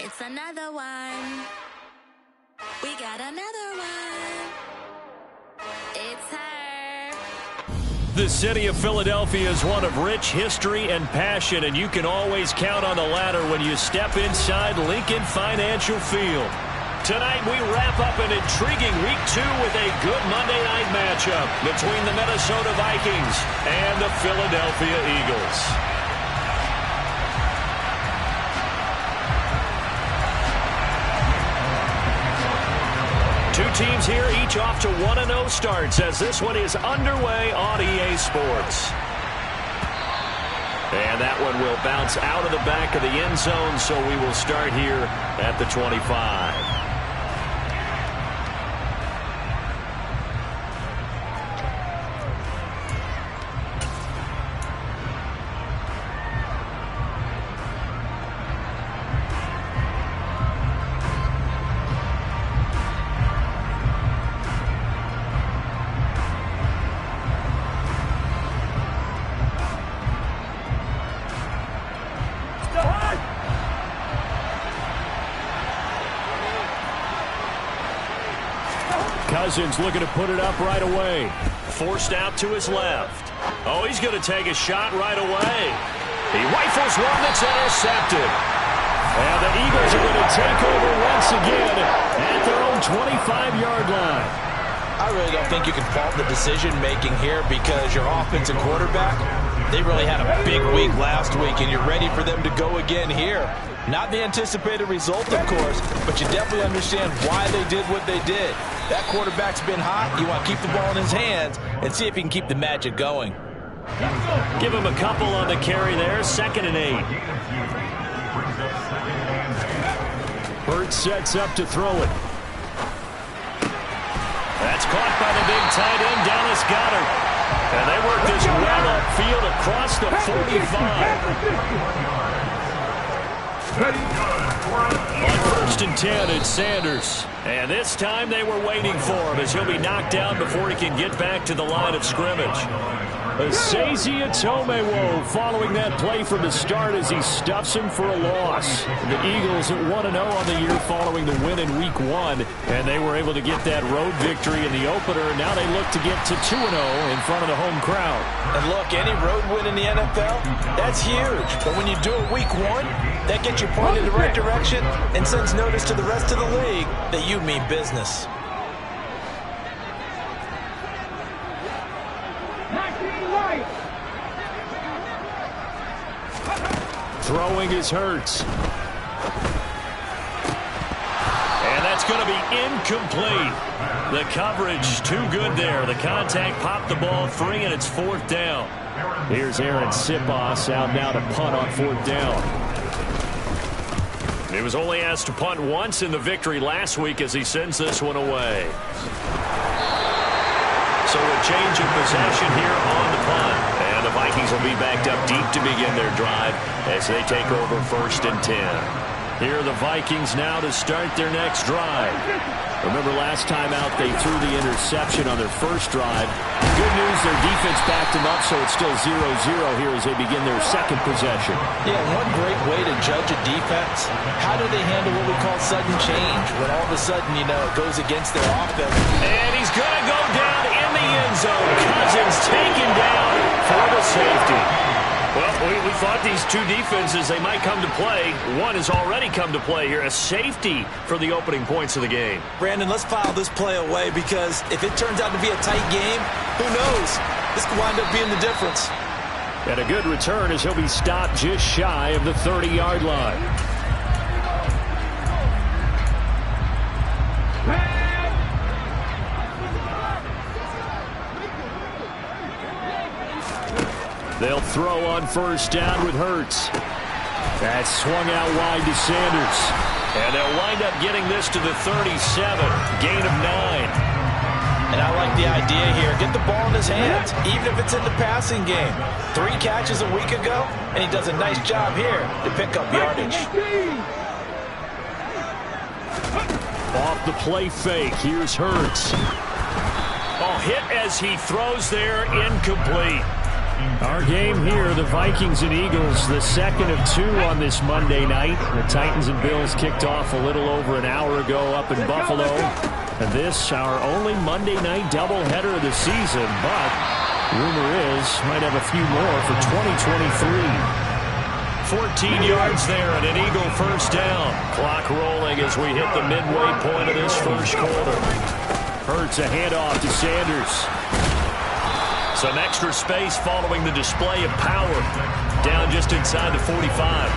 It's another one. We got another one. It's her. The city of Philadelphia is one of rich history and passion, and you can always count on the latter when you step inside Lincoln Financial Field. Tonight we wrap up an intriguing Week 2 with a good Monday night matchup between the Minnesota Vikings and the Philadelphia Eagles. Two teams here, each off to 1-0 starts as this one is underway on EA Sports. And that one will bounce out of the back of the end zone, so we will start here at the 25. Cousins looking to put it up right away. Forced out to his left. Oh, he's going to take a shot right away. He rifles one that's intercepted. And the Eagles are going to take over once again at their own 25-yard line. I really don't think you can fault the decision-making here because your offensive quarterback, they really had a big week last week, and you're ready for them to go again here. Not the anticipated result, of course, but you definitely understand why they did what they did. That quarterback's been hot. You want to keep the ball in his hands and see if he can keep the magic going. Give him a couple on the carry there. 2nd and 8. Hurts sets up to throw it. That's caught by the big tight end, Dallas Goedert. And they work this well upfield across the 45. On 1st and 10, it's Sanders. And this time they were waiting for him as he'll be knocked down before he can get back to the line of scrimmage. Esezi Otomewo following that play from the start as he stuffs him for a loss. The Eagles at 1-0 on the year following the win in Week 1, and they were able to get that road victory in the opener. Now they look to get to 2-0 in front of the home crowd. And look, any road win in the NFL, that's huge. But when you do it Week 1, that gets you pointed in the right direction and sends notice to the rest of the league that you mean business. Throwing is Hurts. And that's going to be incomplete. The coverage too good there. The contact popped the ball free, and it's 4th down. Here's Aaron Sipos out now to punt on 4th down. He was only asked to punt once in the victory last week as he sends this one away. So a change of possession here on the punt. And the Vikings will be backed up deep to begin their drive as they take over 1st and 10. Here are the Vikings now to start their next drive. Remember last time out they threw the interception on their first drive. Good news, their defense backed them up, so it's still 0-0 here as they begin their second possession. Yeah, one great way to judge a defense, how do they handle what we call sudden change when all of a sudden, you know, it goes against their offense. And he's going to go down in the end zone. Cousins taken down for the safety. Well, we thought these two defenses, they might come to play. One has already come to play here, a safety for the opening points of the game. Brandon, let's file this play away because if it turns out to be a tight game, who knows? This could wind up being the difference. And a good return as he'll be stopped just shy of the 30-yard line. They'll throw on 1st down with Hurts. That's swung out wide to Sanders. And they'll wind up getting this to the 37. Gain of 9. And I like the idea here. Get the ball in his hands, even if it's in the passing game. 3 catches a week ago, and he does a nice job here to pick up yardage. Off the play fake, here's Hurts. Oh, hit as he throws there, incomplete. Our game here, the Vikings and Eagles, the second of two on this Monday night. The Titans and Bills kicked off a little over an hour ago up in Buffalo. And this, our only Monday night doubleheader of the season. But rumor is, might have a few more for 2023. 14 yards there and an Eagle first down. Clock rolling as we hit the midway point of this first quarter. Hurts a handoff to Sanders. Some extra space following the display of power. Down just inside the 45.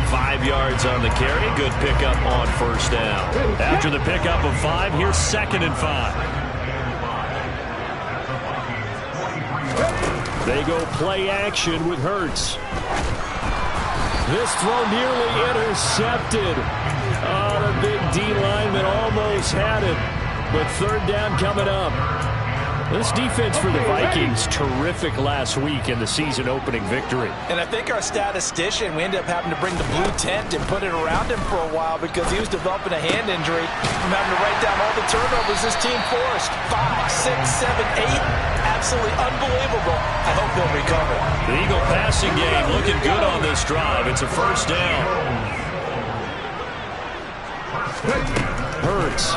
5 yards on the carry. Good pickup on first down. After the pickup of 5, here's 2nd and 5. They go play action with Hurts. This throw nearly intercepted. Oh, the big D lineman almost had it. But 3rd down coming up. This defense for the Vikings, terrific last week in the season-opening victory. And I think our statistician, we ended up having to bring the blue tent and put it around him for a while because he was developing a hand injury from having to write down all the turnovers this team forced. 5, 6, 7, 8. Absolutely unbelievable. I hope they'll recover. The Eagle passing game looking good on this drive. It's a first down. Hurts.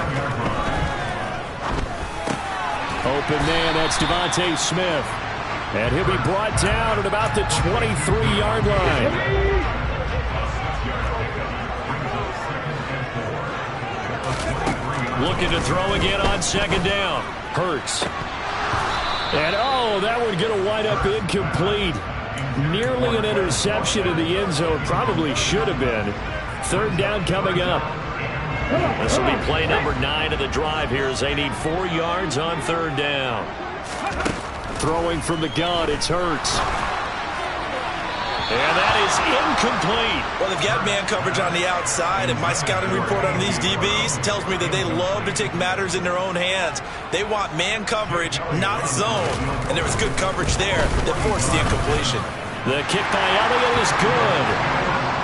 Open man, that's Devontae Smith. And he'll be brought down at about the 23-yard line. Looking to throw again on 2nd down. Hurts. And, oh, that would get a wind up incomplete. Nearly an interception in the end zone. Probably should have been. 3rd down coming up. This will be play number 9 of the drive here as they need 4 yards on 3rd down. Throwing from the gun, it's Hurts. And that is incomplete. Well, they've got man coverage on the outside, and my scouting report on these DBs tells me that they love to take matters in their own hands. They want man coverage, not zone. And there was good coverage there that forced the incompletion. The kick by Elliott is good.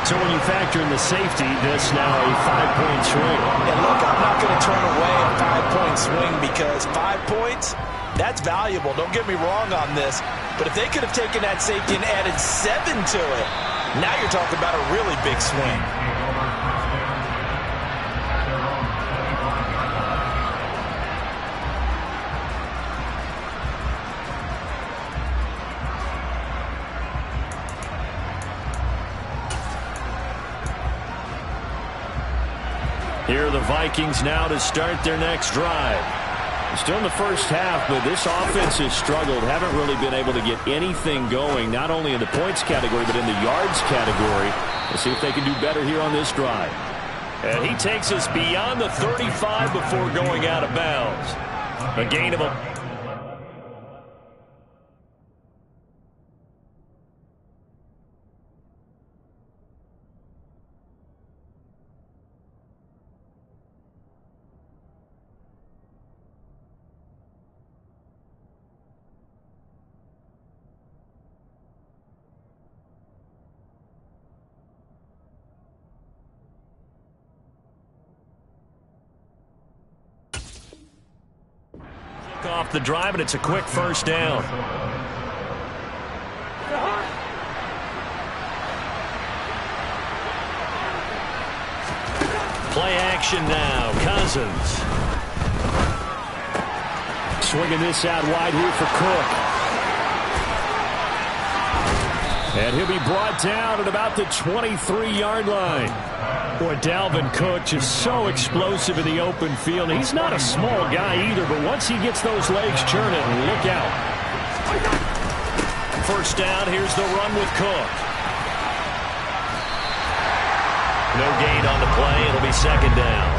So when you factor in the safety, this now a 5-point swing. And look, I'm not going to turn away a 5-point swing because 5 points, that's valuable. Don't get me wrong on this. But if they could have taken that safety and added 7 to it, now you're talking about a really big swing. Here are the Vikings now to start their next drive. Still in the first half, but this offense has struggled. Haven't really been able to get anything going, not only in the points category, but in the yards category. We'll see if they can do better here on this drive. And he takes us beyond the 35 before going out of bounds. A gain of a... off the drive, and it's a quick first down. Play action now. Cousins. Swinging this out wide here for Cook. And he'll be brought down at about the 23-yard line. Boy, Dalvin Cook just so explosive in the open field. He's not a small guy either, but once he gets those legs churning, look out. First down, here's the run with Cook. No gain on the play. It'll be 2nd down.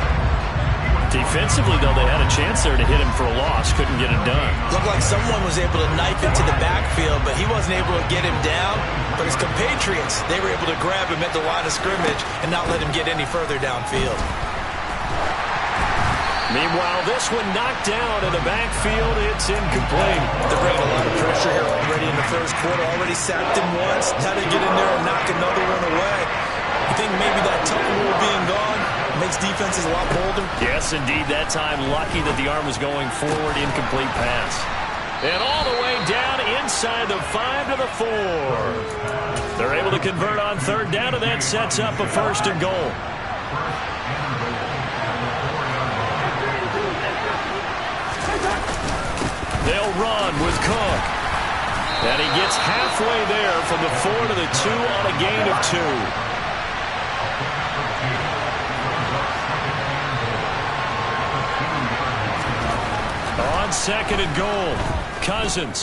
Defensively, though, they had a chance there to hit him for a loss. Couldn't get it done. Looked like someone was able to knife into the backfield, but he wasn't able to get him down. But his compatriots, they were able to grab him at the line of scrimmage and not let him get any further downfield. Meanwhile, this one knocked down in the backfield. It's incomplete. They're bringing a lot of pressure here already in the first quarter. Already sacked him once. How to get in there and knock another one away. You think maybe that tuck rule being gone makes defenses a lot bolder? Yes, indeed. That time, lucky that the arm was going forward. Incomplete pass. And all the way down inside the 5 to the 4. They're able to convert on third down, and that sets up a 1st and goal. They'll run with Cook. And he gets halfway there from the 4 to the 2 on a gain of 2. On 2nd and goal, Cousins.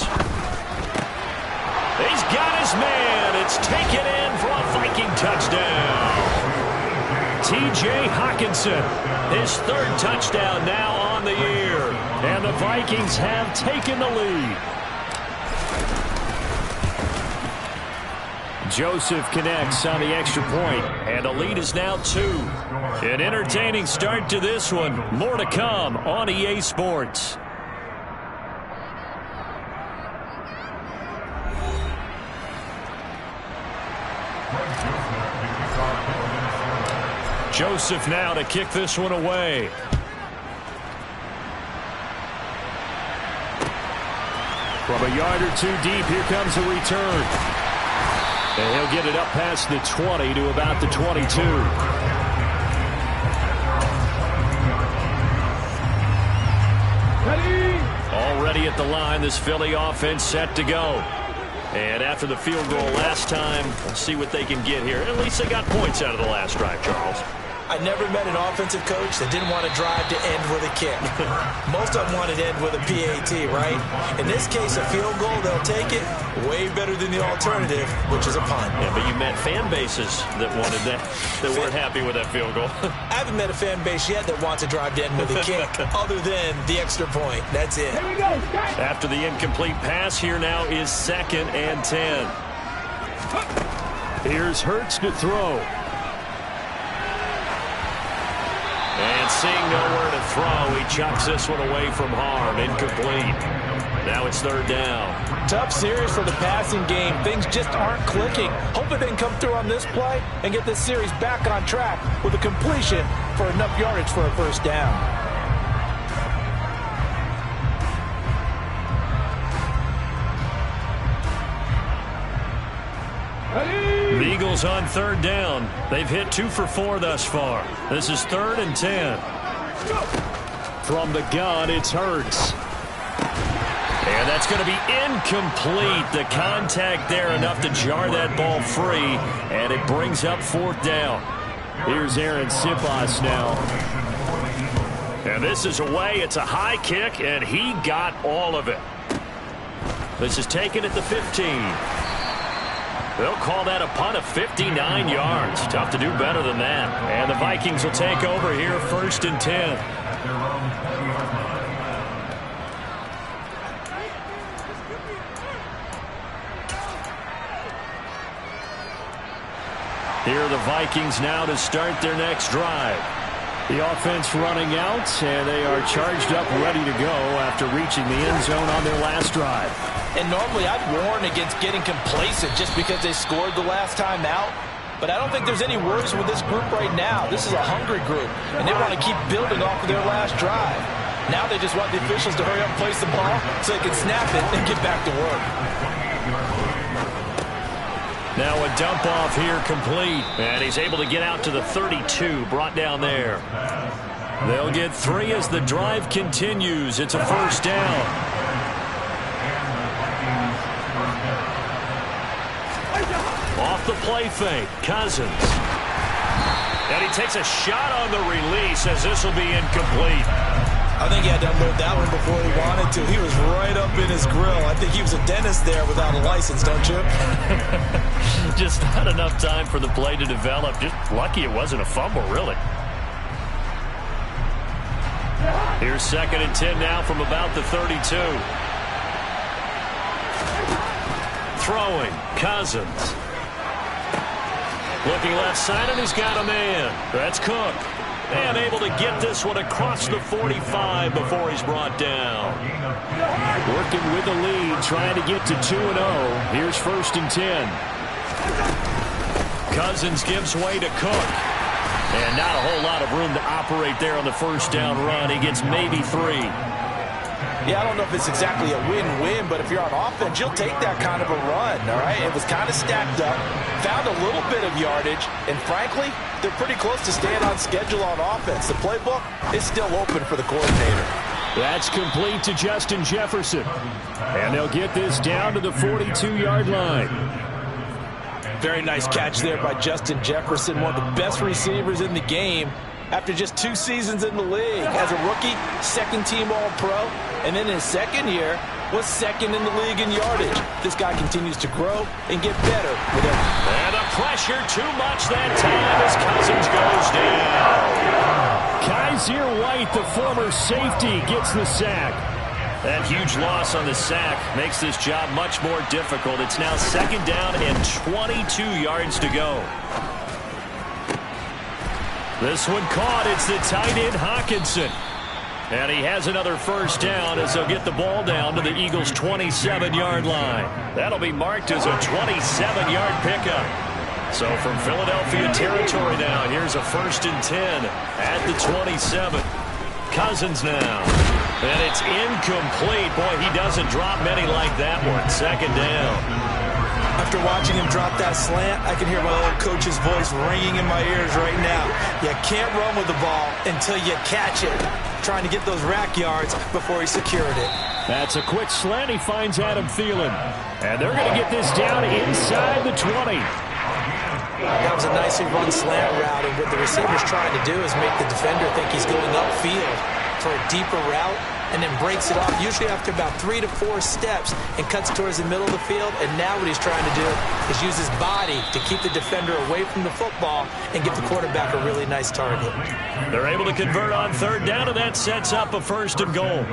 He's got his man. It's taken in for a Viking touchdown. T.J. Hockenson, his 3rd touchdown now on the year. And the Vikings have taken the lead. Joseph connects on the extra point, and the lead is now 2. An entertaining start to this one. More to come on EA Sports. Joseph now to kick this one away. From a yard or 2 deep, here comes a return. And he'll get it up past the 20 to about the 22. Already at the line, this Philly offense set to go. And after the field goal last time, we'll see what they can get here. At least they got points out of the last drive, Charles. I never met an offensive coach that didn't want to drive to end with a kick. Most of them wanted to end with a PAT, right? In this case, a field goal, they'll take it. Way better than the alternative, which is a punt. Yeah, but you met fan bases that wanted that weren't happy with that field goal. I haven't met a fan base yet that wants to drive to end with a kick, other than the extra point. That's it. Here we go. After the incomplete pass, here now is 2nd and 10. Here's Hurts to throw. And seeing nowhere to throw, he chucks this one away from harm. Incomplete. Now it's 3rd down. Tough series for the passing game. Things just aren't clicking. Hoping they can come through on this play and get this series back on track with a completion for enough yardage for a 1st down. The Eagles on 3rd down. They've hit 2 for 4 thus far. This is 3rd and 10. From the gun, it's Hurts. And that's going to be incomplete. The contact there enough to jar that ball free, and it brings up 4th down. Here's Aaron Siposs now. And this is away. It's a high kick, and he got all of it. This is taken at the 15. They'll call that a punt of 59 yards. Tough to do better than that. And the Vikings will take over here, 1st and 10. Here are the Vikings now to start their next drive. The offense running out, and they are charged up, ready to go after reaching the end zone on their last drive. And normally I'd warn against getting complacent just because they scored the last time out. But I don't think there's any worries with this group right now. This is a hungry group, and they want to keep building off of their last drive. Now they just want the officials to hurry up and place the ball so they can snap it and get back to work. Now a dump off here complete. And he's able to get out to the 32, brought down there. They'll get 3 as the drive continues. It's a 1st down. Off the play fake, Cousins. And he takes a shot on the release as this will be incomplete. I think he had to unload that one before he wanted to. He was right up in his grill. I think he was a dentist there without a license, don't you? Just not enough time for the play to develop. Just lucky it wasn't a fumble, really. Here's 2nd and 10 now from about the 32. Throwing, Cousins. Looking left side, and he's got a man. That's Cook. And able to get this one across the 45 before he's brought down. Working with the lead, trying to get to 2-0. Here's 1st and 10. Cousins gives way to Cook. And not a whole lot of room to operate there on the 1st down run. He gets maybe 3. Yeah, I don't know if it's exactly a win-win, but if you're on offense, you'll take that kind of a run, all right? It was kind of stacked up, found a little bit of yardage, and frankly, they're pretty close to staying on schedule on offense. The playbook is still open for the coordinator. That's complete to Justin Jefferson. And they'll get this down to the 42-yard line. Very nice catch there by Justin Jefferson, one of the best receivers in the game after just 2 seasons in the league. As a rookie, second-team All-Pro, and then in his second year, was second in the league in yardage. This guy continues to grow and get better with every. And the pressure too much that time as Cousins goes down. Kaiser White, the former safety, gets the sack. That huge loss on the sack makes this job much more difficult. It's now second down and 22 yards to go. This one caught. It's the tight end Hockenson. And he has another first down as they'll get the ball down to the Eagles' 27-yard line. That'll be marked as a 27-yard pickup. So from Philadelphia territory now, here's a 1st and 10 at the 27. Cousins now. And it's incomplete. Boy, he doesn't drop many like that one. Second down. After watching him drop that slant, I can hear my old coach's voice ringing in my ears right now. You can't run with the ball until you catch it. Trying to get those rack yards before he secured it. That's a quick slant. He finds Adam Thielen. And they're going to get this down inside the 20. That was a nicely run slant route, and what the receiver's trying to do is make the defender think he's going upfield for a deeper route, and then breaks it off, usually after about 3 to 4 steps, and cuts towards the middle of the field. And now what he's trying to do is use his body to keep the defender away from the football and give the quarterback a really nice target. They're able to convert on third down, and that sets up a 1st and goal.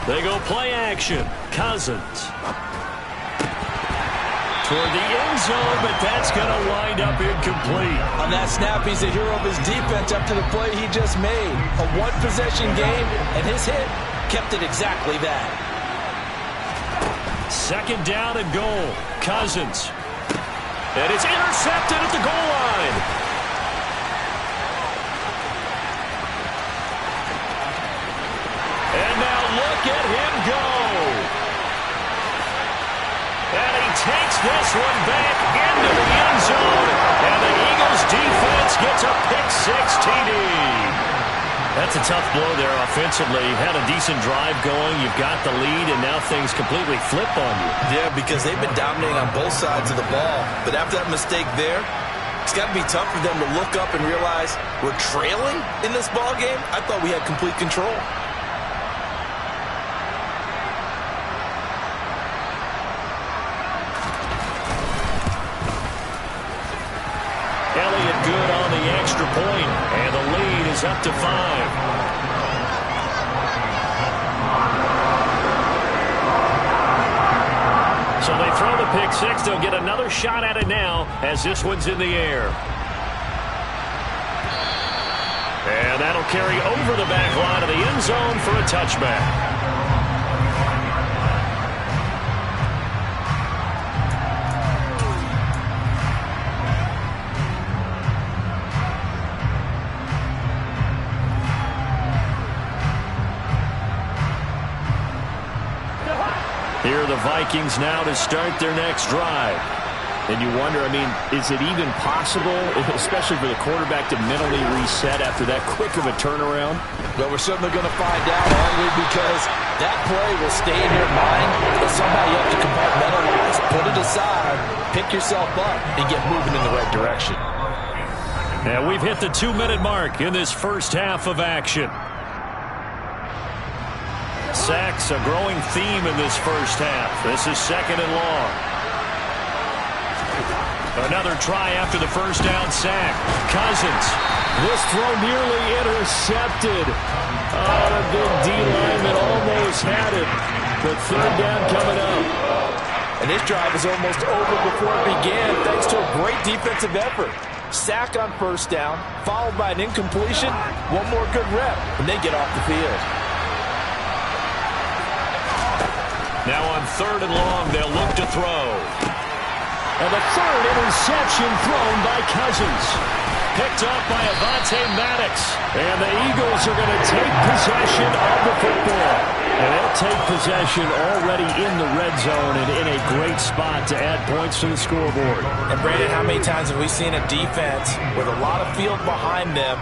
They go play action. Cousins. Toward the end zone, but that's going to wind up incomplete. On that snap, he's a hero of his defense up to the play he just made. A one-possession game, and his hit kept it exactly that. Second down and goal. Cousins. And it's intercepted at the goal line. Look at him go. And he takes this one back into the end zone. And the Eagles defense gets a pick-6 TD. That's a tough blow there offensively. Had a decent drive going. You've got the lead, and now things completely flip on you. Yeah, because they've been dominating on both sides of the ball. But after that mistake there, it's got to be tough for them to look up and realize we're trailing in this ball game. I thought we had complete control. Elliott good on the extra point, and the lead is up to 5. So they throw the pick-6. They'll get another shot at it now as this one's in the air. And that'll carry over the back line of the end zone for a touchback. Here are the Vikings now to start their next drive. And you wonder, I mean, is it even possible, especially for the quarterback, to mentally reset after that quick of a turnaround? Well, we're certainly going to find out, aren't we? Because that play will stay in your mind, but somehow you have to compartmentalize, put it aside, pick yourself up, and get moving in the right direction. And we've hit the 2-minute mark in this first half of action. Sacks, a growing theme in this first half. This is second and long. Another try after the first down sack. Cousins. This throw nearly intercepted. Oh, the big D lineman almost had it. But third down coming up. And this drive is almost over before it began thanks to a great defensive effort. Sack on first down, followed by an incompletion. One more good rep, and they get off the field. Now on 3rd and long, they'll look to throw. And the 3rd interception thrown by Cousins. Picked up by Avonte Maddox. And the Eagles are going to take possession of the football. And they'll take possession already in the red zone and in a great spot to add points to the scoreboard. And Brandon, how many times have we seen a defense with a lot of field behind them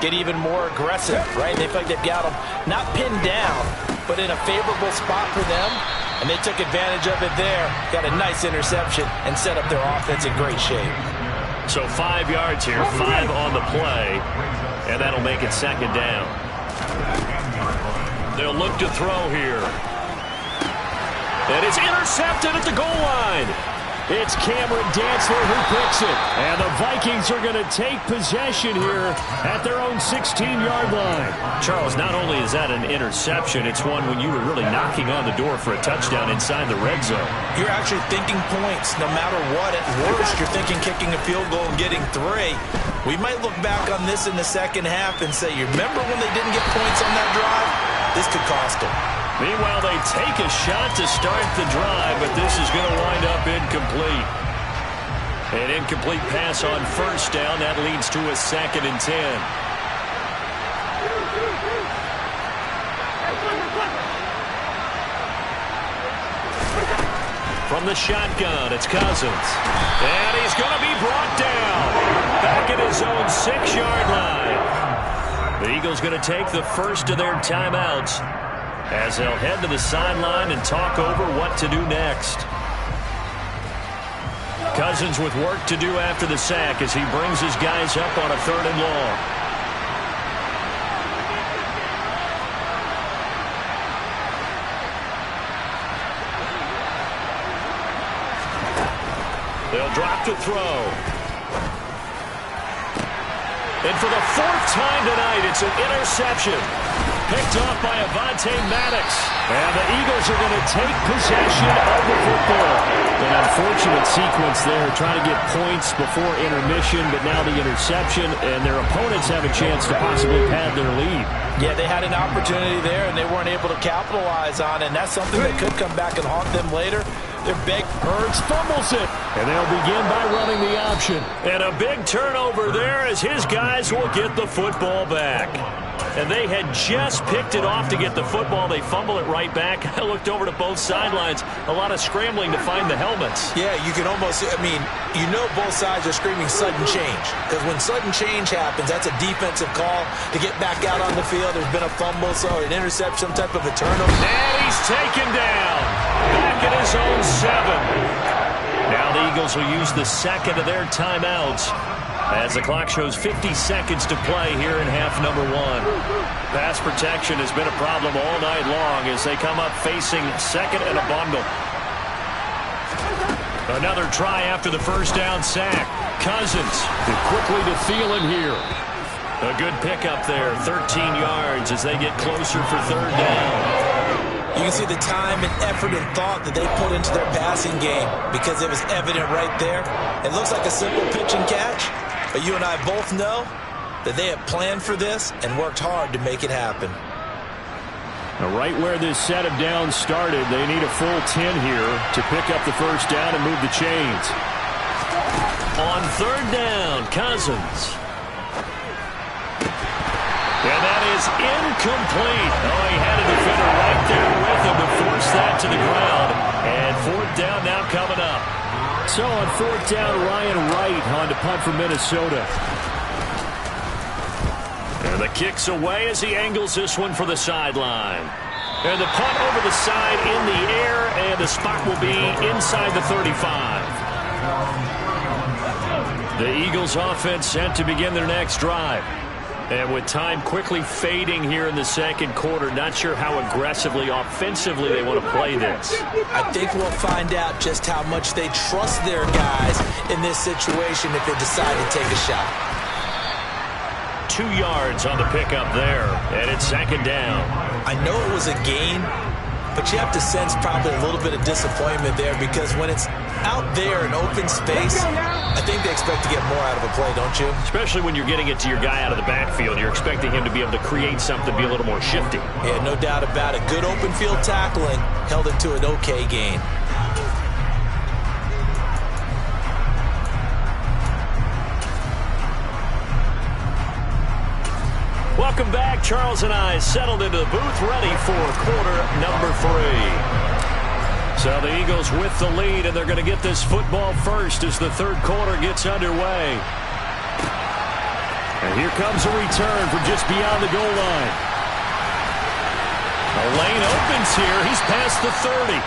get even more aggressive, right? They feel like they've got them not pinned down, but in a favorable spot for them. And they took advantage of it there. Got a nice interception and set up their offense in great shape. So 5 yards here, 5 on the play, and that'll make it 2nd down. They'll look to throw here. And it's intercepted at the goal line. It's Cameron Dantzler who picks it. And the Vikings are going to take possession here at their own 16-yard line. Charles, not only is that an interception, it's one when you were really knocking on the door for a touchdown inside the red zone. You're actually thinking points no matter what. At worst, you're thinking kicking a field goal and getting 3. We might look back on this in the second half and say, you remember when they didn't get points on that drive? This could cost them. Meanwhile, they take a shot to start the drive, but this is going to wind up incomplete. An incomplete pass on 1st down. That leads to a 2nd and 10. From the shotgun, it's Cousins. And he's going to be brought down. Back at his own 6-yard line. The Eagles going to take the first of their timeouts as they'll head to the sideline and talk over what to do next. Cousins with work to do after the sack as he brings his guys up on a 3rd and long. They'll drop to throw. And for the 4th time tonight, it's an interception. Picked off by Avonte Maddox. And the Eagles are going to take possession of the football. An unfortunate sequence there, trying to get points before intermission, but now the interception, and their opponents have a chance to possibly pad their lead. Yeah, they had an opportunity there, and they weren't able to capitalize on it, and that's something that could come back and haunt them later. They're big. Hurts fumbles it, and they'll begin by running the option. And a big turnover there as his guys will get the football back. And they had just picked it off to get the football. They fumble it right back. I looked over to both sidelines. A lot of scrambling to find the helmets. Yeah, you can almost, you know both sides are screaming sudden change. Because when sudden change happens, that's a defensive call to get back out on the field. There's been a fumble, so an interception, some type of a turnover. And he's taken down. Back at his own 7. Now the Eagles will use the 2nd of their timeouts as the clock shows 50 seconds to play here in half number 1. Pass protection has been a problem all night long as they come up facing 2nd and a bundle. Another try after the 1st down sack. Cousins quickly to Thielen here. A good pickup there, 13 yards as they get closer for 3rd down. You can see the time and effort and thought that they put into their passing game because it was evident right there. It looks like a simple pitch and catch, but you and I both know that they have planned for this and worked hard to make it happen. Now, right where this set of downs started, they need a full 10 here to pick up the 1st down and move the chains. On 3rd down, Cousins. And that is incomplete. Oh, he had a defender right there with him to force that to the ground. And 4th down now coming up. So on 4th down, Ryan Wright on to punt for Minnesota. And the kick's away as he angles this one for the sideline. And the punt over the side in the air, and the spot will be inside the 35. The Eagles offense set to begin their next drive. And with time quickly fading here in the 2nd quarter, not sure how aggressively, offensively they want to play this. I think we'll find out just how much they trust their guys in this situation if they decide to take a shot. 2 yards on the pickup there, and it's 2nd down. I know it was a gain, but you have to sense probably a little bit of disappointment there because when it's out there in open space, I think they expect to get more out of a play, don't you? Especially when you're getting it to your guy out of the backfield. You're expecting him to be able to create something, be a little more shifty. Yeah, no doubt about it. Good open field tackling held him to an okay gain. Welcome back. Charles and I settled into the booth, ready for quarter number 3. So the Eagles with the lead, and they're going to get this football first as the third quarter gets underway. And here comes a return from just beyond the goal line. The lane opens here. He's past the 30.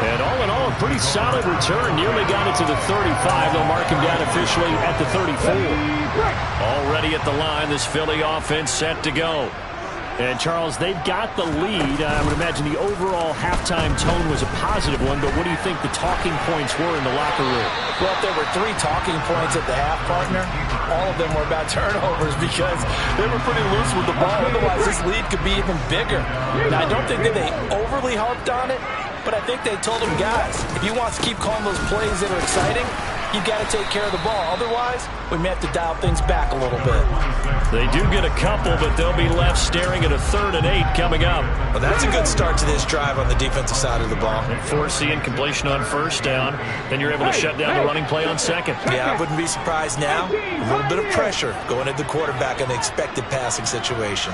And all in all, a pretty solid return. Nearly got it to the 35. They'll mark him down officially at the 34. Already at the line, this Philly offense set to go. And, Charles, they've got the lead. I would imagine the overall halftime tone was a positive one, but what do you think the talking points were in the locker room? Well, if there were 3 talking points at the half, partner, all of them were about turnovers because they were pretty loose with the ball. Otherwise, this lead could be even bigger. Now, I don't think that they overly harped on it, but I think they told him, guys, if he wants to keep calling those plays that are exciting, you've got to take care of the ball. Otherwise, we may have to dial things back a little bit. They do get a couple, but they'll be left staring at a 3rd and 8 coming up. Well, that's a good start to this drive on the defensive side of the ball. Force the incompletion on first down. Then you're able to shut down the running play on second. Yeah, I wouldn't be surprised now. A little bit of pressure going at the quarterback in an expected passing situation.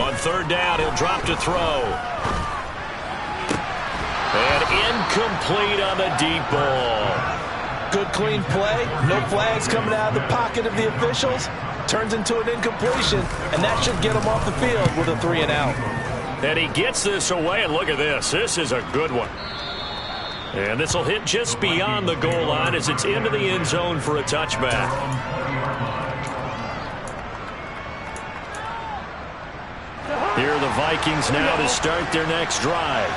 On 3rd down, he'll drop to throw. And incomplete on the deep ball. Good clean play. No flags coming out of the pocket of the officials. Turns into an incompletion, and that should get him off the field with a 3 and out. And he gets this away, and look at this. This is a good one. And this will hit just beyond the goal line as it's into the end zone for a touchback. Here are the Vikings now to start their next drive.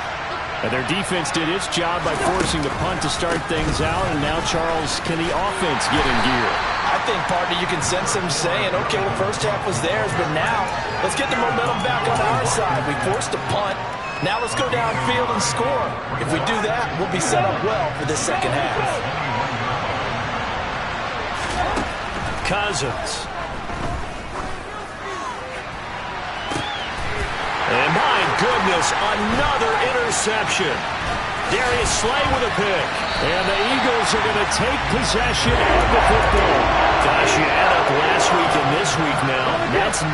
And their defense did its job by forcing the punt to start things out. And now, Charles, can the offense get in gear? I think, partner, you can sense them saying, okay, the first half was theirs, but now let's get the momentum back on our side. We forced a punt. Now let's go downfield and score. If we do that, we'll be set up well for this second half. Cousins. And my goodness, another interception. Darius Slay with a pick. And the Eagles are going to take possession of the football. Gosh, you add up last week and this week now. That's 9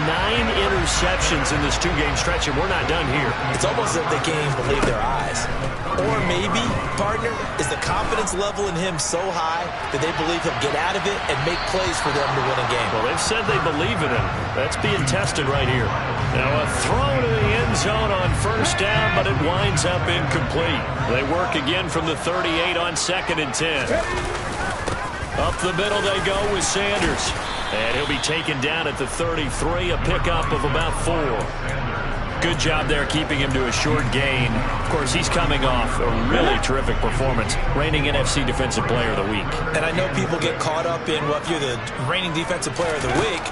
interceptions in this 2-game stretch, and we're not done here. It's almost as if they can't even believe their eyes. Or maybe, partner, is the confidence level in him so high that they believe he'll get out of it and make plays for them to win a game. Well, they've said they believe in him. That's being tested right here. Now a throw to the end zone on first down, but it winds up incomplete. They work again from the 38 on 2nd and 10. Up the middle they go with Sanders. And he'll be taken down at the 33, a pickup of about 4. Good job there keeping him to a short gain. Of course, he's coming off a really terrific performance, reigning NFC Defensive Player of the Week. And I know people get caught up in, well, if you're the reigning Defensive Player of the Week,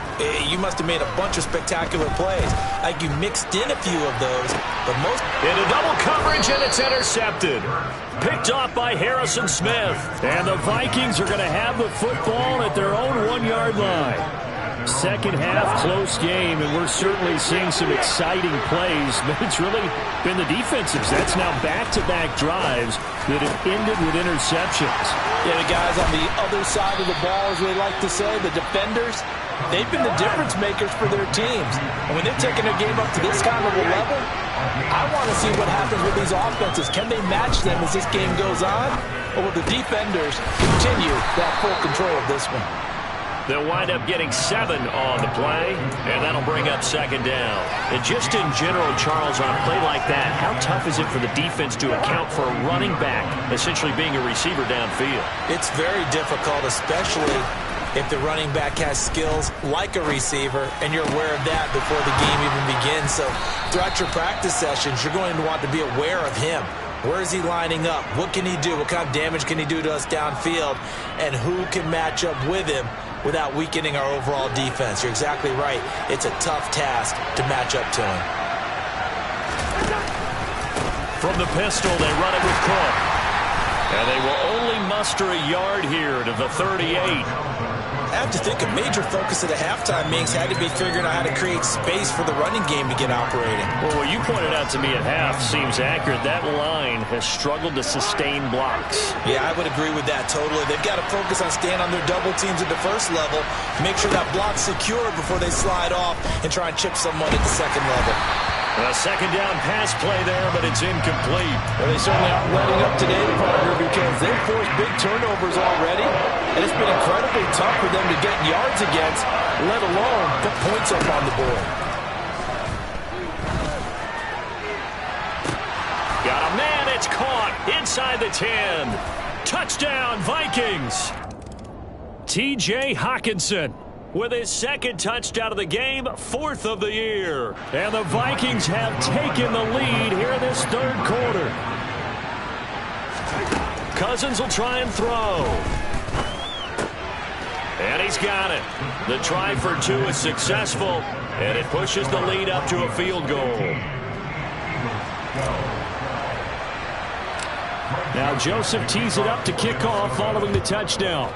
you must have made a bunch of spectacular plays. Like you mixed in a few of those, but most... Into double coverage, and it's intercepted. Picked off by Harrison Smith. And the Vikings are going to have the football at their own 1-yard line. Second half, close game, and we're certainly seeing some exciting plays, but it's really been the defensives. That's now back-to-back drives that have ended with interceptions. Yeah, the guys on the other side of the ball, as we like to say, the defenders, they've been the difference makers for their teams. And when they're taking their game up to this kind of a level, I want to see what happens with these offenses. Can they match them as this game goes on? Or will the defenders continue to have full control of this one? They'll wind up getting 7 on the play, and that'll bring up 2nd down. And just in general, Charles, on a play like that, how tough is it for the defense to account for a running back essentially being a receiver downfield? It's very difficult, especially if the running back has skills like a receiver, and you're aware of that before the game even begins. So throughout your practice sessions, you're going to want to be aware of him. Where is he lining up? What can he do? What kind of damage can he do to us downfield? And who can match up with him without weakening our overall defense? You're exactly right. It's a tough task to match up to him. From the pistol, they run it with Cook. And they will only muster a yard here to the 38. have to think a major focus of the halftime meetings had to be figuring out how to create space for the running game to get operating. Well, what you pointed out to me at half seems accurate. That line has struggled to sustain blocks. Yeah, I would agree with that totally. They've got to focus on staying on their double teams at the first level, make sure that block's secure before they slide off and try and chip someone at the second level. A second down pass play there, but it's incomplete. Well, they certainly aren't letting up today, partner, because they've forced big turnovers already, and it's been incredibly tough for them to get yards against, let alone put points up on the board. Got a man, it's caught inside the 10. Touchdown, Vikings. T.J. Hockenson with his second touchdown of the game, 4th of the year. And the Vikings have taken the lead here in this third quarter. Cousins will try and throw. And he's got it. The try for 2 is successful, and it pushes the lead up to a field goal. Now Joseph tees it up to kick off following the touchdown.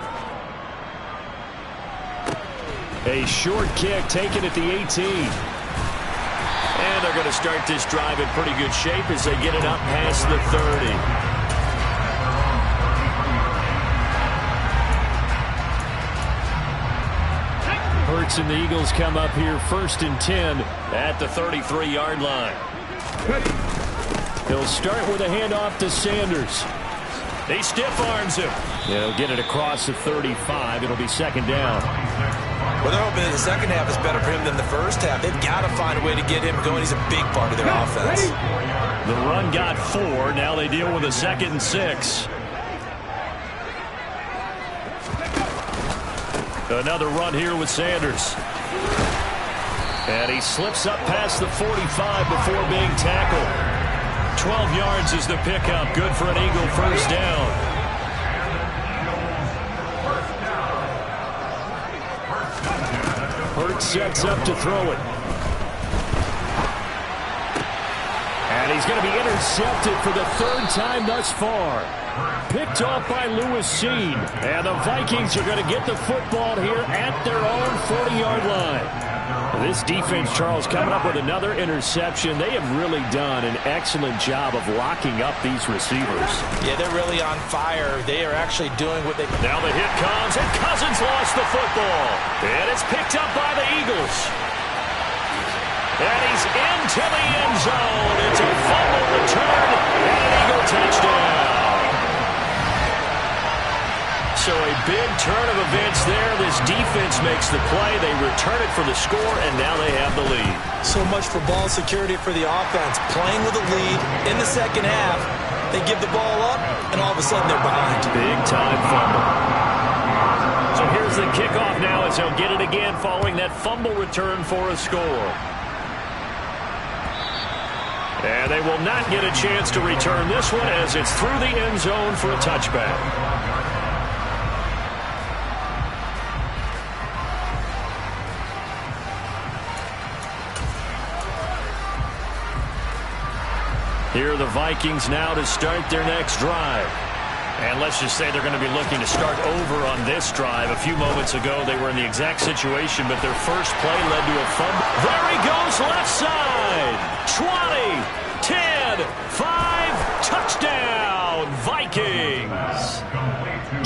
A short kick taken at the 18. And they're going to start this drive in pretty good shape as they get it up past the 30. Hurts and the Eagles come up here 1st and 10 at the 33-yard line. He'll start with a handoff to Sanders. He stiff arms him. He'll get it across the 35. It'll be second down. Well, they're hoping that the second half is better for him than the first half. They've got to find a way to get him going. He's a big part of their offense. The run got 4. Now they deal with a 2nd and 6. Another run here with Sanders. And he slips up past the 45 before being tackled. 12 yards is the pickup. Good for an Eagle first down. Hurts sets up to throw it. And he's going to be intercepted for the 3rd time thus far. Picked off by Lewis Cine. And the Vikings are going to get the football here at their own 40-yard line. This defense, Charles, coming up with another interception. They have really done an excellent job of locking up these receivers. Yeah, they're really on fire. They are actually doing what they... Now the hit comes, and Cousins lost the football. And it's picked up by the Eagles. And he's into the end zone. It's a fumble return and an Eagle touchdown. So a big turn of events there. This defense makes the play. They return it for the score, and now they have the lead. So much for ball security for the offense. Playing with a lead in the second half. They give the ball up, and all of a sudden they're behind. Big-time fumble. So here's the kickoff now as they'll get it again following that fumble return for a score. And they will not get a chance to return this one as it's through the end zone for a touchback. Here are the Vikings now to start their next drive. And let's just say they're going to be looking to start over on this drive. A few moments ago, they were in the exact situation, but their first play led to a fumble. There he goes, left side. 20, 10, 5, touchdown, Vikings.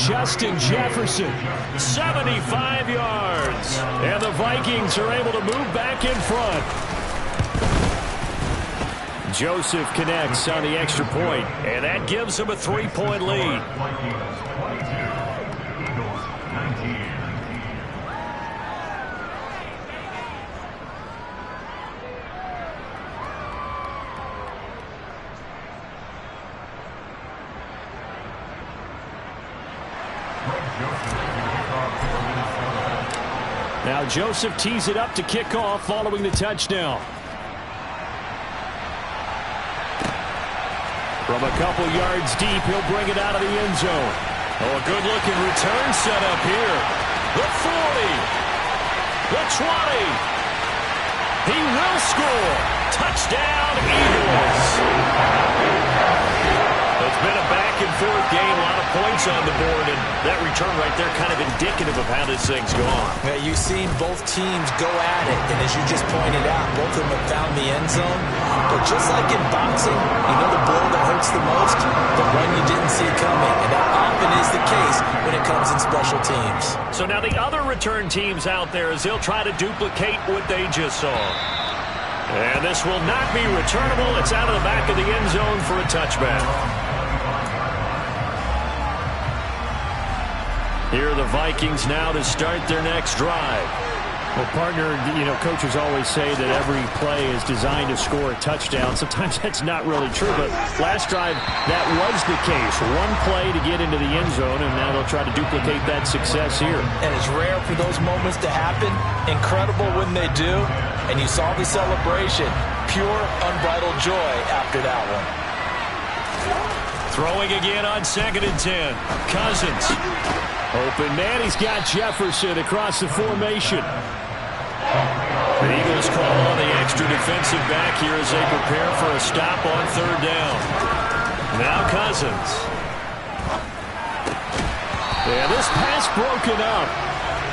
Justin Jefferson, 75 yards. And the Vikings are able to move back in front. Joseph connects on the extra point, and that gives him a 3-point lead. Now Joseph tees it up to kick off following the touchdown. From a couple yards deep, he'll bring it out of the end zone. Oh, a good-looking return set up here. The 40. The 20. He will score. Touchdown, Eagles. It's been a back-and-forth game. A lot of points points on the board, and that return right there kind of indicative of how this thing's gone. Yeah, you've seen both teams go at it, and as you just pointed out, both of them have found the end zone. But just like in boxing, you know the blow that hurts the most? The one you didn't see coming, and that often is the case when it comes in special teams. So now the other return teams out there as they'll try to duplicate what they just saw. And this will not be returnable. It's out of the back of the end zone for a touchback. Here are the Vikings now to start their next drive. Well, partner, you know, coaches always say that every play is designed to score a touchdown. Sometimes that's not really true, but last drive, that was the case. One play to get into the end zone, and now they'll try to duplicate that success here. And it's rare for those moments to happen. Incredible when they do. And you saw the celebration. Pure, unbridled joy after that one. Throwing again on 2nd and 10. Cousins. Open man, he's got Jefferson across the formation. The Eagles call on the extra defensive back here as they prepare for a stop on 3rd down. Now Cousins. Yeah, this pass broken up.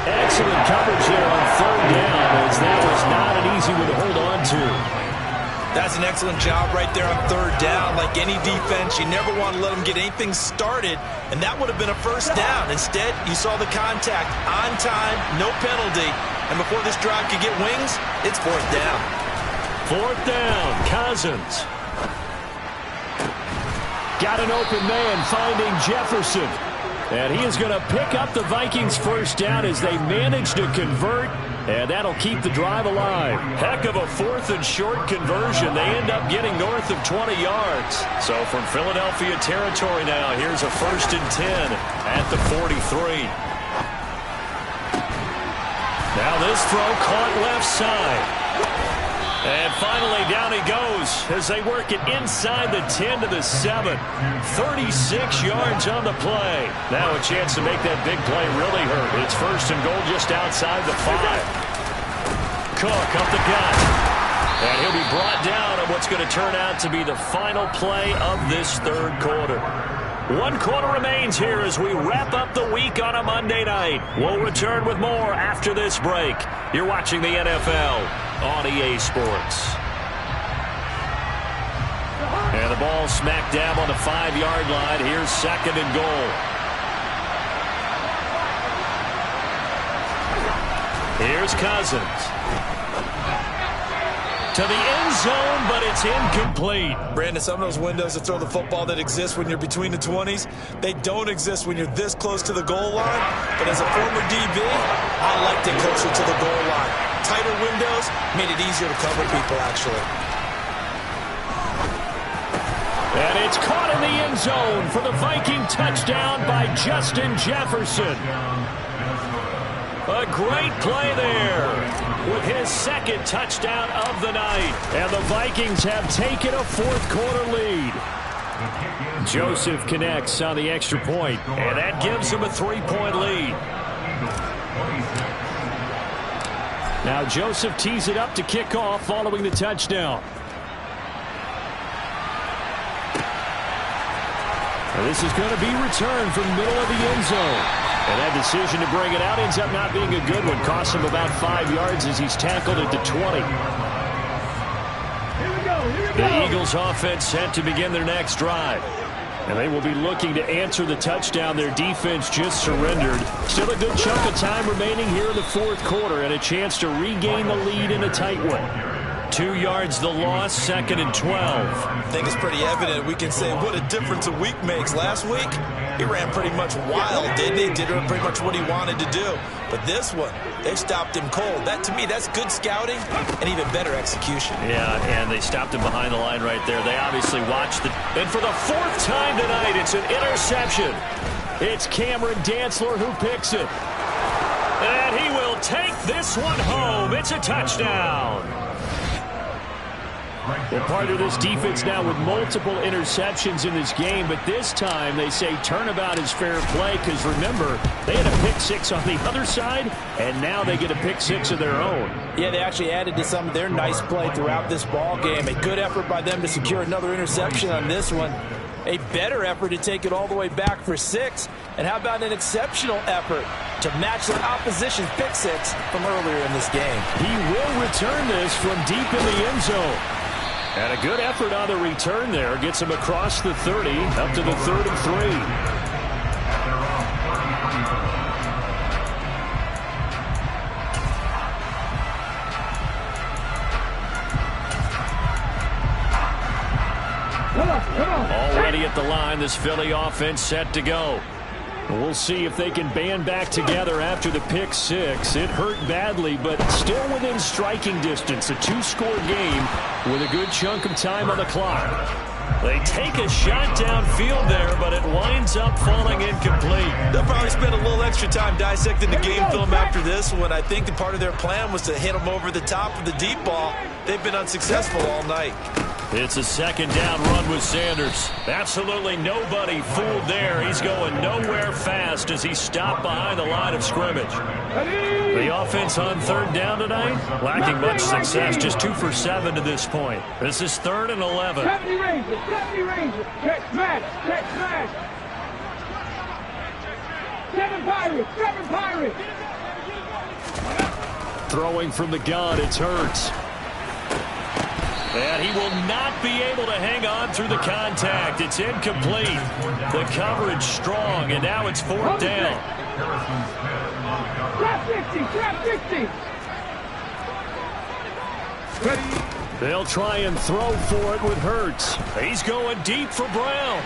Excellent coverage there on 3rd down, as that was not an easy one to hold on to. That's an excellent job right there on 3rd down. Like any defense, you never want to let them get anything started, and that would have been a 1st down. Instead, you saw the contact on time, no penalty, and before this drive could get wings, it's 4th down. 4th down, Cousins. Got an open man finding Jefferson. And he is going to pick up the Vikings' 1st down as they manage to convert. And that'll keep the drive alive. Heck of a 4th and short conversion. They end up getting north of 20 yards. So from Philadelphia territory now, here's a 1st and 10 at the 43. Now this throw caught left side. And finally down he goes as they work it inside the 10 to the 7. 36 yards on the play. Now a chance to make that big play really hurt. It's 1st and goal just outside the 5. Cook up the gut. And he'll be brought down on what's going to turn out to be the final play of this 3rd quarter. 1 quarter remains here as we wrap up the week on a Monday night. We'll return with more after this break. You're watching the NFL on EA Sports. And the ball smack dab on the 5-yard line. Here's 2nd and goal. Here's Cousins. To the end zone, but it's incomplete. Brandon, some of those windows to throw the football that exist when you're between the 20s, they don't exist when you're this close to the goal line. But as a former DB, I liked it closer to the goal line. Tighter windows made it easier to cover people, actually. And it's caught in the end zone for the Viking touchdown by Justin Jefferson. A great play there with his 2nd touchdown of the night. And the Vikings have taken a 4th quarter lead. Joseph connects on the extra point. And that gives him a 3-point lead. Now Joseph tees it up to kick off following the touchdown. And this is going to be returned from the middle of the end zone. And that decision to bring it out ends up not being a good one. Costs him about 5 yards as he's tackled at the 20. The Eagles offense set to begin their next drive. And they will be looking to answer the touchdown their defense just surrendered. Still a good chunk of time remaining here in the 4th quarter and a chance to regain the lead in a tight one. 2 yards the loss, 2nd and 12. I think it's pretty evident. We can say what a difference a week makes. Last week, he ran pretty much wild, didn't he? Did pretty much what he wanted to do. But this one, they stopped him cold. That, to me, that's good scouting and even better execution. Yeah, and they stopped him behind the line right there. They obviously watched it. And for the 4th time tonight, it's an interception. It's Cameron Dantzler who picks it. And he will take this one home. It's a touchdown. Well, part of this defense now with multiple interceptions in this game, but this time they say turnabout is fair play because, remember, they had a pick 6 on the other side, and now they get a pick 6 of their own. Yeah, they actually added to some of their nice play throughout this ball game. A good effort by them to secure another interception on this one. A better effort to take it all the way back for 6. And how about an exceptional effort to match the opposition's pick 6 from earlier in this game? He will return this from deep in the end zone. And a good effort on the return there. Gets him across the 30, up to the 33. Already at the line, this Philly offense set to go. We'll see if they can band back together after the pick 6. It hurt badly, but still within striking distance. A 2-score game with a good chunk of time on the clock. They take a shot downfield there, but it winds up falling incomplete. They'll probably spend a little extra time dissecting the game film after this one. I think the part of their plan was to hit them over the top of the deep ball. They've been unsuccessful all night. It's a second down run with Sanders. Absolutely nobody fooled there. He's going nowhere fast as he stopped behind the line of scrimmage. The offense on third down tonight, lacking much success, just 2 for 7 to this point. This is 3rd and 11. Check smash. Seven Pirates. Throwing from the gun, it's Hurts. And he will not be able to hang on through the contact. It's incomplete. The coverage strong, and now it's 4th down. Trap 50. They'll try and throw for it with Hurts. He's going deep for Brown.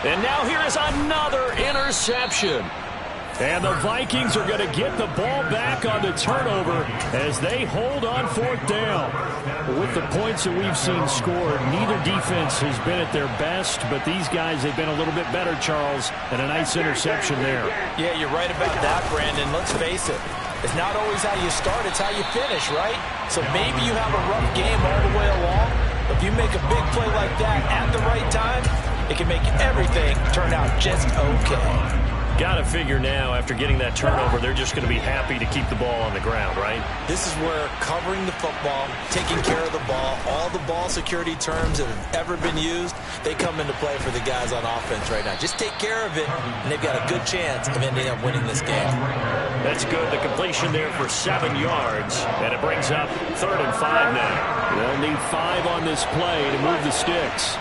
And now here is another interception. And the Vikings are going to get the ball back on the turnover as they hold on 4th down. With the points that we've seen scored, neither defense has been at their best, but these guys, they've been a little bit better, Charles, and a nice interception there. Yeah, you're right about that, Brandon. Let's face it. It's not always how you start, it's how you finish, right? So maybe you have a rough game all the way along. If you make a big play like that at the right time, it can make everything turn out just okay. Got to figure now, after getting that turnover, they're just going to be happy to keep the ball on the ground, right? This is where covering the football, taking care of the ball, all the ball security terms that have ever been used, they come into play for the guys on offense right now. Just take care of it, and they've got a good chance of ending up winning this game. That's good. The completion there for 7 yards, and it brings up 3rd and 5 now. They'll need 5 on this play to move the sticks.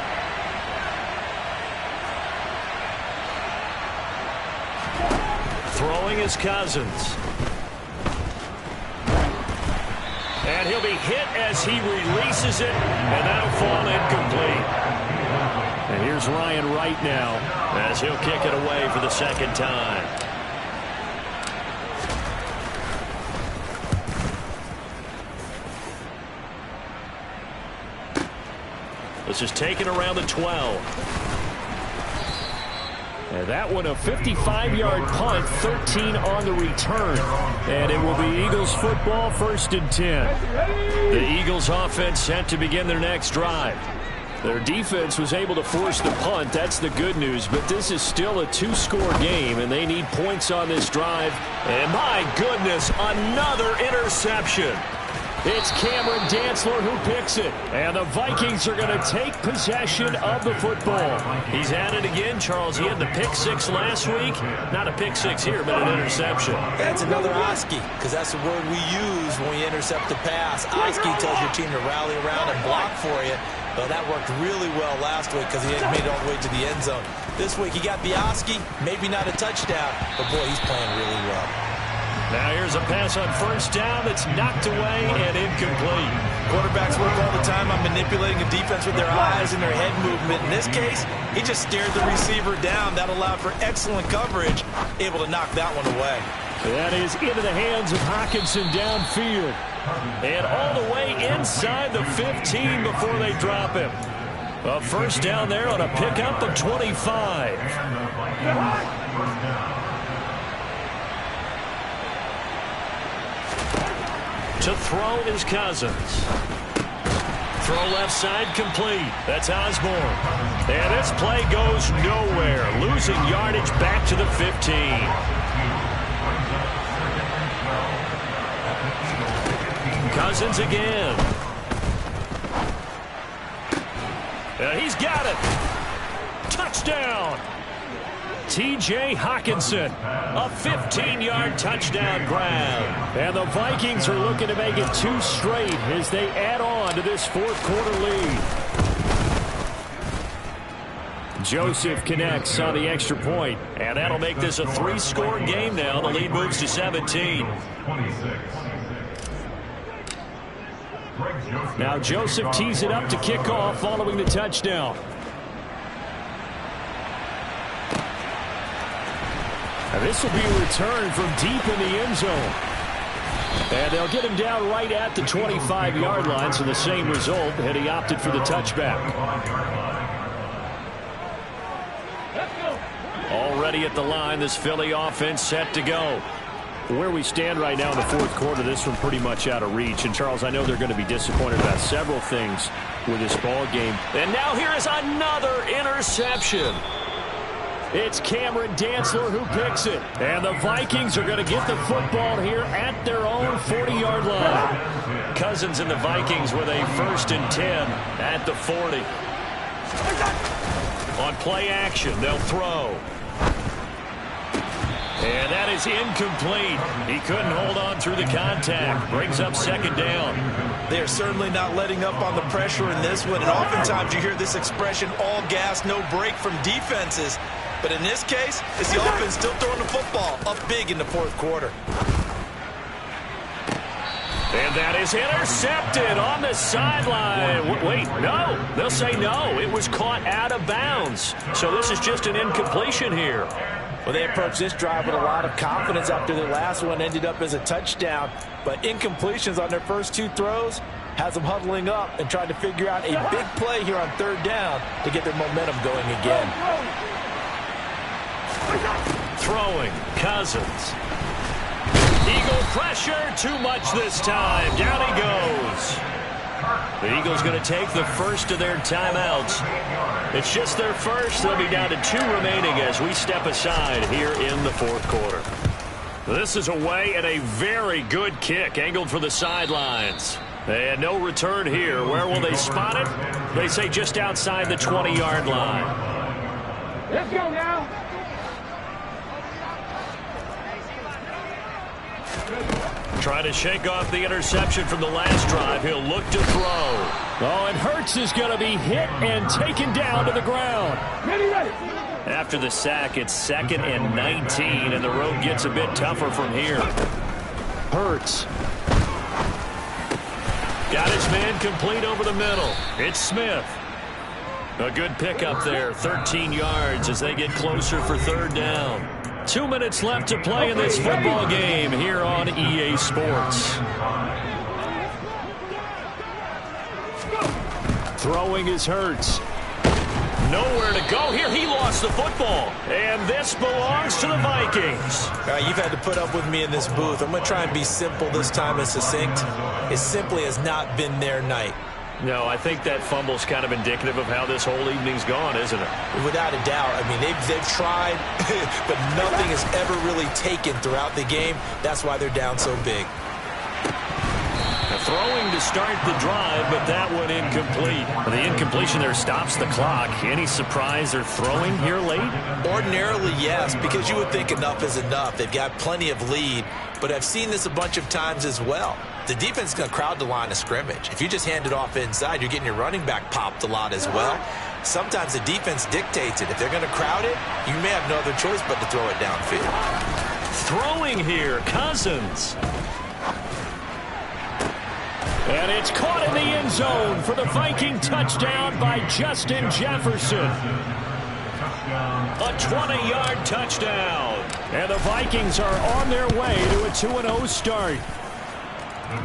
Throwing is Cousins. And he'll be hit as he releases it, and that'll fall incomplete. And here's Ryan Wright now as he'll kick it away for the 2nd time. This is taken around the 12. And that one a 55-yard punt, 13 on the return. And it will be Eagles football, 1st and 10. The Eagles offense set to begin their next drive. Their defense was able to force the punt. That's the good news. But this is still a 2-score game, and they need points on this drive. And my goodness, another interception. It's Cameron Dantzler who picks it. And the Vikings are going to take possession of the football. He's at it again, Charles. He had the pick 6 last week. Not a pick 6 here, but an interception. That's another Oski, because that's the word we use when we intercept the pass. Oski tells your team to rally around and block for you. Well, that worked really well last week because he had made it all the way to the end zone. This week he got the Oski, maybe not a touchdown, but boy, he's playing really well. Now here's a pass on 1st down that's knocked away and incomplete. Quarterbacks work all the time on manipulating a defense with their eyes and their head movement. In this case, he just stared the receiver down. That allowed for excellent coverage, able to knock that one away. That is into the hands of Hockenson downfield. And all the way inside the 15 before they drop him. A 1st down there on a pickup of 25. To throw is Cousins. Throw left side complete. That's Osborne. And this play goes nowhere. Losing yardage back to the 15. Cousins again. He's got it. touchdown. T.J. Hockenson, a 15-yard touchdown grab. And the Vikings are looking to make it 2 straight as they add on to this fourth-quarter lead. Joseph connects on the extra point, and that'll make this a 3-score game now. The lead moves to 17. Now Joseph tees it up to kick off following the touchdown. And this will be a return from deep in the end zone. And they'll get him down right at the 25-yard line, so the same result had he opted for the touchback. Already at the line, this Philly offense set to go. Where we stand right now in the fourth quarter, this one pretty much out of reach. And, Charles, I know they're going to be disappointed about several things with this ball game. And now here is another interception. It's Cameron Dantzler who picks it. And the Vikings are going to get the football here at their own 40-yard line. Cousins and the Vikings with a 1st and 10 at the 40. On play action, they'll throw. And that is incomplete. He couldn't hold on through the contact. Brings up 2nd down. They're certainly not letting up on the pressure in this one. And oftentimes you hear this expression, all gas, no break from defenses. But in this case, it's the offense still throwing the football up big in the fourth quarter. And that is intercepted on the sideline. Wait, no. They'll say no. It was caught out of bounds. So this is just an incompletion here. Well, they approached this drive with a lot of confidence after their last one ended up as a touchdown. But incompletions on their first 2 throws has them huddling up and trying to figure out a big play here on 3rd down to get their momentum going again. Throwing, Cousins. Eagle pressure, too much this time. Down he goes. The Eagles going to take the first of their timeouts. It's just their first. They'll be down to 2 remaining as we step aside here in the fourth quarter. This is away and a very good kick angled for the sidelines. And no return here. Where will they spot it? They say just outside the 20-yard line. Let's go now. Trying to shake off the interception from the last drive. He'll look to throw. Oh, and Hurts is going to be hit and taken down to the ground. Ready. After the sack, it's 2nd and 19, and the road gets a bit tougher from here. Hurts. Got his man complete over the middle. It's Smith. A good pickup there, 13 yards as they get closer for 3rd down. 2 minutes left to play in this football game here on EA Sports. Throwing is Hurts. Nowhere to go here. He lost the football. And this belongs to the Vikings. You've had to put up with me in this booth. I'm going to try and be simple this time and succinct. It simply has not been their night. No, I think that fumble's kind of indicative of how this whole evening's gone, isn't it? Without a doubt. I mean, they've tried, but nothing has ever really taken throughout the game. That's why they're down so big. Throwing to start the drive, but that one incomplete. The incompletion there stops the clock. Any surprise they're throwing here late? Ordinarily, yes, because you would think enough is enough. They've got plenty of lead, but I've seen this a bunch of times as well. The defense is going to crowd the line of scrimmage. If you just hand it off inside, you're getting your running back popped a lot as well. Sometimes the defense dictates it. If they're going to crowd it, you may have no other choice but to throw it downfield. Throwing here, Cousins. And it's caught in the end zone for the Viking touchdown by Justin Jefferson. A 20-yard touchdown. And the Vikings are on their way to a 2-0 start.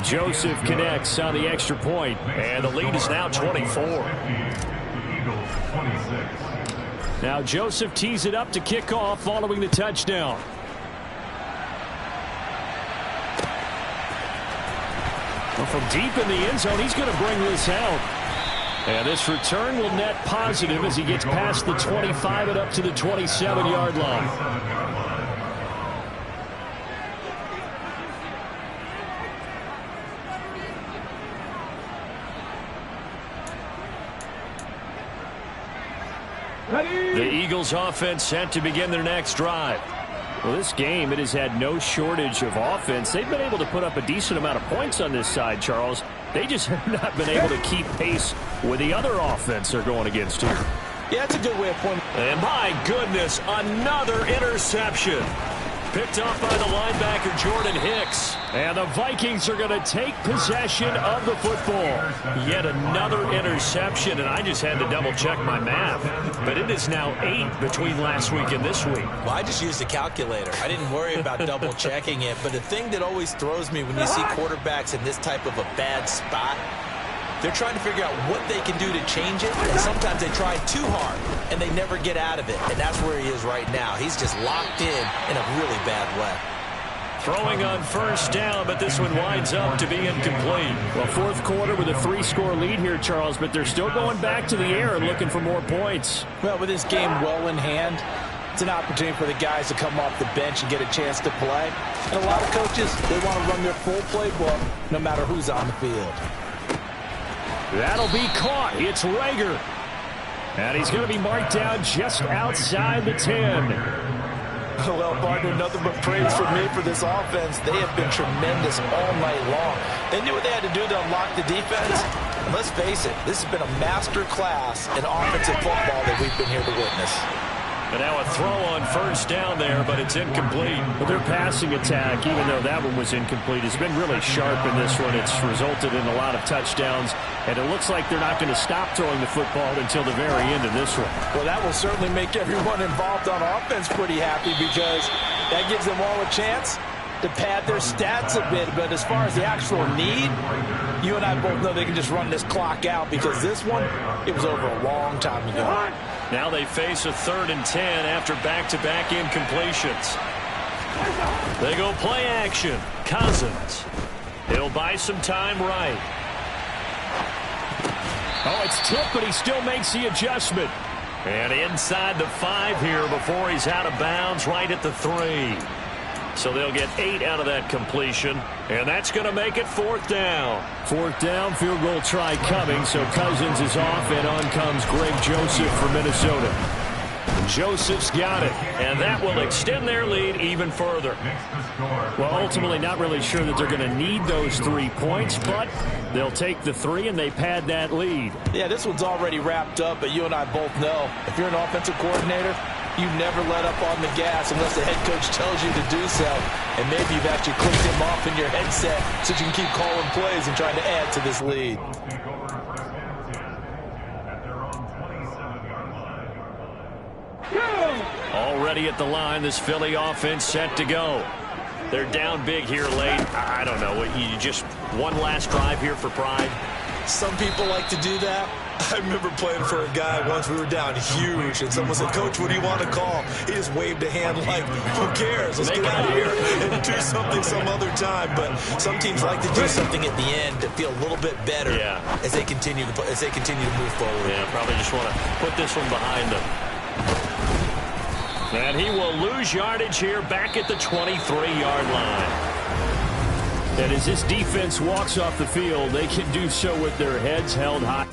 Joseph connects on the extra point, and the lead is now 24. Now Joseph tees it up to kick off following the touchdown. Well, from deep in the end zone, he's going to bring this out. And this return will net positive as he gets past the 25 and up to the 27-yard line. The Eagles offense set to begin their next drive. Well, this game, it has had no shortage of offense. They've been able to put up a decent amount of points on this side, Charles. They just have not been able to keep pace with the other offense they're going against here. Yeah, that's a good way of pointing. And my goodness, another interception. Picked off by the linebacker, Jordan Hicks. And the Vikings are going to take possession of the football. Yet another interception, and I just had to double-check my math. But it is now 8 between last week and this week. Well, I just used a calculator. I didn't worry about double-checking it. But the thing that always throws me when you see quarterbacks in this type of a bad spot, they're trying to figure out what they can do to change it, and sometimes they try too hard, and they never get out of it. And that's where he is right now. He's just locked in a really bad way. Throwing on first down, but this one winds up to be incomplete. Well, fourth quarter with a 3-score lead here, Charles, but they're still going back to the air and looking for more points. Well, with this game well in hand, it's an opportunity for the guys to come off the bench and get a chance to play. And a lot of coaches, they want to run their full playbook no matter who's on the field. That'll be caught. It's Rager. And he's going to be marked down just outside the 10. Well, partner, nothing but praise from me for this offense. They have been tremendous all night long. They knew what they had to do to unlock the defense. And let's face it, this has been a master class in offensive football that we've been here to witness. And now a throw on first down there, but it's incomplete. But their passing attack, even though that one was incomplete, has been really sharp in this one. It's resulted in a lot of touchdowns, and it looks like they're not going to stop throwing the football until the very end of this one. Well, that will certainly make everyone involved on offense pretty happy because that gives them all a chance to pad their stats a bit. But as far as the actual need, you and I both know they can just run this clock out because this one, it was over a long time ago. Now they face a 3rd and 10 after back-to-back incompletions. They go play action. Cousins. He'll buy some time right. Oh, it's tipped, but he still makes the adjustment. And inside the 5 here before he's out of bounds, right at the 3. So they'll get 8 out of that completion, and that's going to make it 4th down. 4th down, field goal try coming, so Cousins is off, and on comes Greg Joseph for Minnesota. Joseph's got it, and that will extend their lead even further. Well, ultimately not really sure that they're going to need those 3 points, but they'll take the 3 and they pad that lead. Yeah, this one's already wrapped up, but you and I both know if you're an offensive coordinator, you never let up on the gas unless the head coach tells you to do so. And maybe you've actually clicked him off in your headset so you can keep calling plays and trying to add to this lead. Already at the line, this Philly offense set to go. They're down big here late. I don't know. You just one last drive here for pride? Some people like to do that. I remember playing for a guy once. We were down huge, and someone said, "Coach, what do you want to call?" He just waved a hand like, "Who cares? Let's get out of here and do something some other time." But some teams like to do something at the end to feel a little bit better as they continue to move forward. Yeah, probably just want to put this one behind them. And he will lose yardage here back at the 23-yard line. And as this defense walks off the field, they can do so with their heads held high.